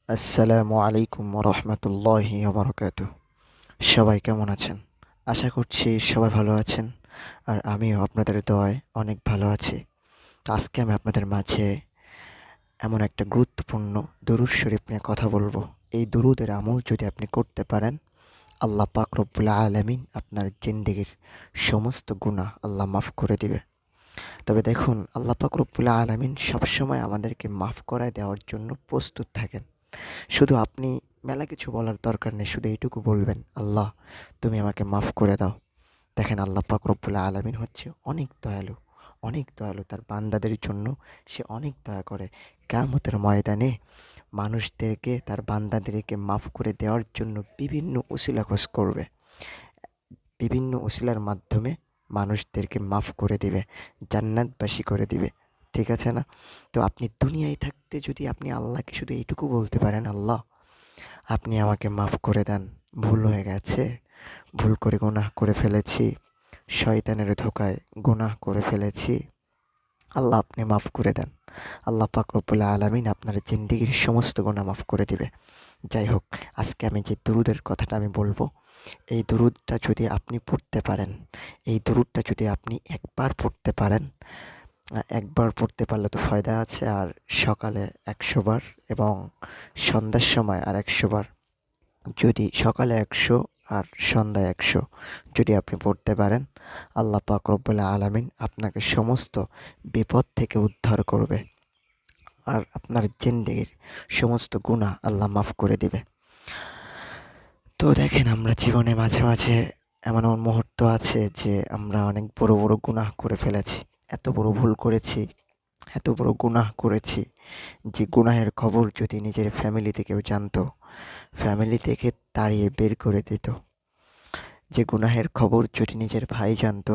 আসসালামু আলাইকুম রহমতুল্লাহি বারাকাতুহ। সবাই কেমন আছেন? আশা করছি সবাই ভালো আছেন, আর আমিও আপনাদের দোয়ায় অনেক ভালো আছি। তো আজকে আমি আপনাদের মাঝে এমন একটা গুরুত্বপূর্ণ দরুদ শরীফ নিয়ে কথা বলবো। এই দরুদের আমল যদি আপনি করতে পারেন, আল্লাহ পাক রব্বুল আলামিন আপনার জিন্দেগির সমস্ত গুনাহ আল্লাহ মাফ করে দিবে। তবে দেখুন, আল্লাহ পাক রব্বুল আলামিন সবসময় আমাদেরকে মাফ করায় দেওয়ার জন্য প্রস্তুত থাকেন। শুধু আপনি মেলা কিছু বলার দরকার নেই, শুধু এইটুকু বলবেন, আল্লাহ তুমি আমাকে মাফ করে দাও। দেখেন, আল্লাহ পাক রব্বুল আলামিন হচ্ছে অনেক দয়ালু, অনেক দয়ালু। তার বান্দাদের জন্য সে অনেক দয়া করে। কিয়ামতের ময়দানে মানুষদেরকে, তার বান্দাদেরকে মাফ করে দেওয়ার জন্য বিভিন্ন উসিলা খোঁজ করবে, বিভিন্ন উসিলার মাধ্যমে মানুষদেরকে মাফ করে দিবে, জান্নাতবাসী করে দিবে। ঠিক আছে না? তো আপনি দুনিয়ায় থাকতে যদি আপনি আল্লাহকে শুধু এইটুকু বলতে পারেন, আল্লাহ আপনি আমাকে মাফ করে দেন, ভুল হয়ে গেছে, ভুল করে গুনাহ করে ফেলেছি, শয়তানের ধোকায় গুনাহ করে ফেলেছি, আল্লাহ আপনি মাফ করে দেন। আল্লাহ পাক রব্বুল আলামিন আপনার জিন্দেগির সমস্ত গুনাহ মাফ করে দিবে। যাই হোক, আজকে আমি যে দুরুদের কথাটা আমি বলবো, এই দুরুদটা যদি আপনি পড়তে পারেন, এই দুরুদটা যদি আপনি একবার পড়তে পারেন, একবার পড়তে পারলে তো ফায়দা আছে, আর সকালে ১০০ বার এবং সন্ধ্যার সময় আর ১০০ বার, যদি সকালে ১০০ আর সন্ধ্যায় ১০০ যদি আপনি পড়তে পারেন, আল্লাহ পাক রব্বুল আলামিন আপনাকে সমস্ত বিপদ থেকে উদ্ধার করবে, আর আপনার জিন্দেগির সমস্ত গুনাহ আল্লাহ মাফ করে দিবে। তো দেখেন, আমরা জীবনে মাঝে মাঝে এমন এমন মুহূর্ত আছে যে আমরা অনেক বড় বড় গুনাহ করে ফেলেছি, এত বড় ভুল করেছি, এত বড় গুনাহ করেছি যে গুনাহের খবর যদি নিজের ফ্যামিলিতে কেউ জানতো, ফ্যামিলি থেকে তাড়িয়ে বের করে দিত। যে গুনাহের খবর যদি নিজের ভাই জানতো,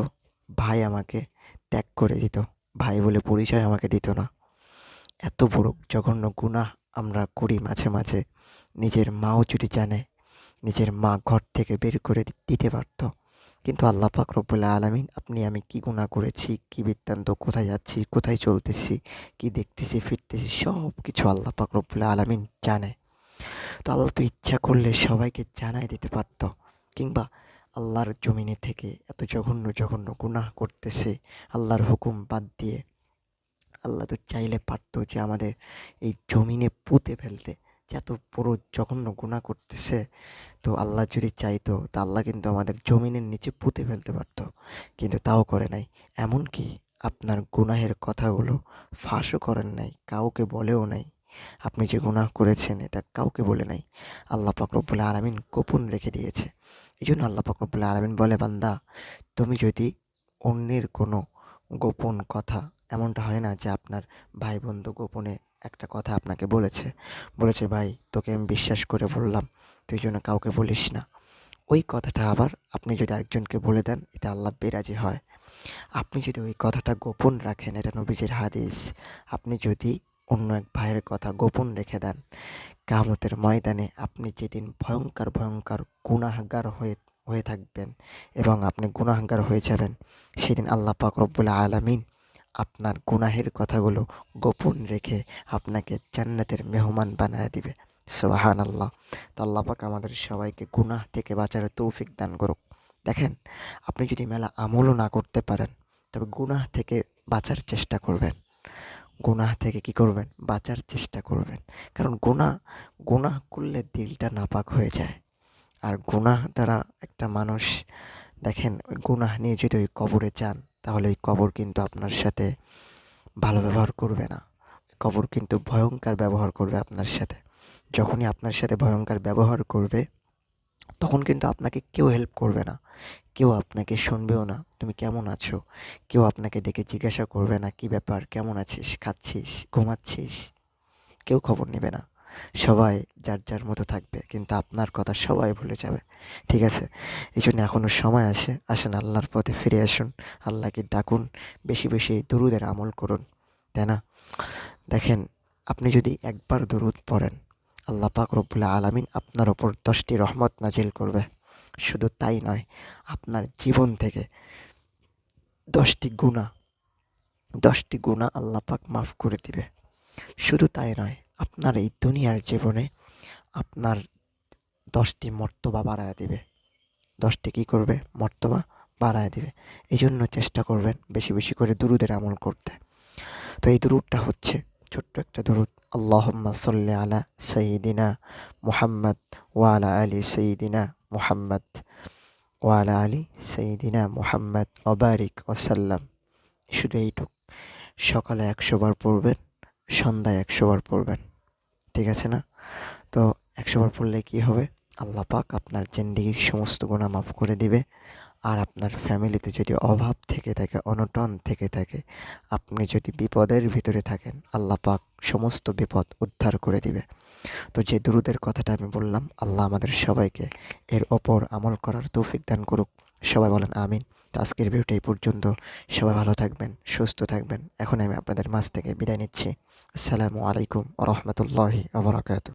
ভাই আমাকে ত্যাগ করে দিত, ভাই বলে পরিচয় আমাকে দিত না। এত বড় জঘন্য গুনাহ আমরা করি মাঝে মাঝে। নিজের মাও যদি জানে, নিজের মা ঘর থেকে বের করে দিতে পারত। কিন্তু আল্লাহ পাক রব্বুল আলামিন, আপনি আমি কি গুনাহ করেছি, কি বৃত্তান্ত, কোথায় যাচ্ছি, কোথায় চলতেছি, কি দেখতেছি ফিরতেছি, সব কিছু আল্লাহ পাক রব্বুল আলামিন জানে। তো আল্লাহ তো ইচ্ছা করলে সবাইকে জানাই দিতে পারত, কিংবা আল্লাহর জমিনে থেকে এত জঘন্য জঘন্য গুনাহ করতেছে আল্লাহর হুকুম বাদ দিয়ে, আল্লাহ তো চাইলে পারতো যে আমাদের এই জমিনে পুঁতে ফেলতে, যে এত বড় জঘন্য গুনাহ করতেছে। তো আল্লাহ যদি চাইতো, তা আল্লাহ কিন্তু আমাদের জমিনের নিচে পুঁতে ফেলতে পারতো, কিন্তু তাও করে নাই। এমনকি আপনার গুনাহের কথাগুলো ফাঁসও করেন নাই, কাউকে বলেও নাই। আপনি যে গুনাহ করেছেন এটা কাউকে বলে নাই, আল্লাহ পাক রব্বুল আলামিন গোপন রেখে দিয়েছে। এই জন্য আল্লাহ পাক রব্বুল আলামিন বলে, বান্দা তুমি যদি অন্যের কোনো গোপন কথা, এমনটা হয় না যে আপনার ভাই বন্ধু গোপনে একটা কথা আপনাকে বলেছে, বলেছে ভাই তোকে আমি বিশ্বাস করে বললাম, তুই জন্য কাউকে বলিস না, ওই কথাটা আবার আপনি যদি আরেকজনকে বলে দেন, এটা আল্লাহ বেরাজি হয়। আপনি যদি ওই কথাটা গোপন রাখেন, এটা নবীজির হাদিস, আপনি যদি অন্য এক ভাইয়ের কথা গোপন রেখে দেন, কিয়ামতের ময়দানে আপনি যেদিন ভয়ঙ্কর ভয়ঙ্কর গুনাহগার হয়ে হয়ে থাকবেন এবং আপনি গুনাহগার হয়ে যাবেন, সেদিন আল্লাহ পাক রব্বুল আলামিন আপনার গুনাহের কথাগুলো গোপন রেখে আপনাকে জান্নাতের মেহমান বানায় দিবে। সুবহানাল্লাহ। তো আল্লাহ পাক আমাদের সবাইকে গুনাহ থেকে বাঁচার তৌফিক দান করুক। দেখেন, আপনি যদি মেলা আমলও না করতে পারেন, তবে গুনাহ থেকে বাঁচার চেষ্টা করবেন। গুনাহ থেকে কি করবেন? বাঁচার চেষ্টা করবেন। কারণ গুনাহ গুনাহ করলে দিলটা নাপাক হয়ে যায়। আর গুনাহ দ্বারা একটা মানুষ, দেখেন, ওই গুনাহ নিয়ে যদি ওই কবরে যান, তাহলে ওই কবর কিন্তু আপনার সাথে ভালো ব্যবহার করবে না। কবর কিন্তু ভয়ঙ্কর ব্যবহার করবে আপনার সাথে। যখনই আপনার সাথে ভয়ঙ্কর ব্যবহার করবে, তখন কিন্তু আপনাকে কেউ হেল্প করবে না, কেউ আপনাকে শুনবেও না তুমি কেমন আছো। কেউ আপনাকে ডেকে জিজ্ঞাসা করবে না কি ব্যাপার, কেমন আছিস, খাচ্ছিস, ঘুমাচ্ছিস, কেউ খবর নেবে না। সবাই যার যার মতো থাকবে, কিন্তু আপনার কথা সবাই ভুলে যাবে। ঠিক আছে? এই জন্য এখনও সময় আসেন আল্লাহর পথে ফিরে আসুন, আল্লাহকে ডাকুন, বেশি বেশি দরুদের আমল করুন, তাই না? দেখেন, আপনি যদি একবার দরুদ পড়েন, আল্লাহ পাক রব্বুল আলামিন আপনার ওপর 10টি রহমত নাজিল করবে। শুধু তাই নয়, আপনার জীবন থেকে 10টি গুনাহ 10টি গুনাহ আল্লাহ পাক মাফ করে দিবে। শুধু তাই নয়, আপনার এই দুনিয়ার জীবনে আপনার 10টি মর্তবা বাড়ায় দিবে। 10টি কী করবে? মর্তবা বাড়ায় দিবে। এই জন্য চেষ্টা করবেন বেশি বেশি করে দুরুদের আমল করতে। তো এই দুরুদটা হচ্ছে ছোট্ট একটা দুরুদ, আল্লাহুম্মা সাল্লি আলা সাইয়্যিদিনা মুহাম্মদ ওয়া আলা আলি সাইয়্যিদিনা মুহাম্মদ ওয়া আলা আলি সাইয়্যিদিনা মুহাম্মদ ওয়া বারিক ওয়া সাল্লাম। শুধু এইটুক। সকালে 100 বার পড়বেন, সন্ধ্যায় 100 বার পড়বেন। ঠিক আছে না? তো 100 বার পড়লে কী হবে? আল্লাহ পাক আপনার জিন্দেগির সমস্ত গুনাহ মাফ করে দিবে। আর আপনার ফ্যামিলিতে যদি অভাব থেকে থাকে, অনটন থেকে থাকে, আপনি যদি বিপদের ভিতরে থাকেন, আল্লাহ পাক সমস্ত বিপদ উদ্ধার করে দিবে। তো যে দুরুদের কথাটা আমি বললাম, আল্লাহ আমাদের সবাইকে এর ওপর আমল করার তৌফিক দান করুক। সবাই বলেন আমিন। তো আজকের ভিডিওটা এই পর্যন্ত। সবাই ভালো থাকবেন, সুস্থ থাকবেন। এখন আমি আপনাদের মাঝ থেকে বিদায় নিচ্ছি। আসসালামু আলাইকুম ওয়া রাহমাতুল্লাহি ওয়া বারাকাতুহু।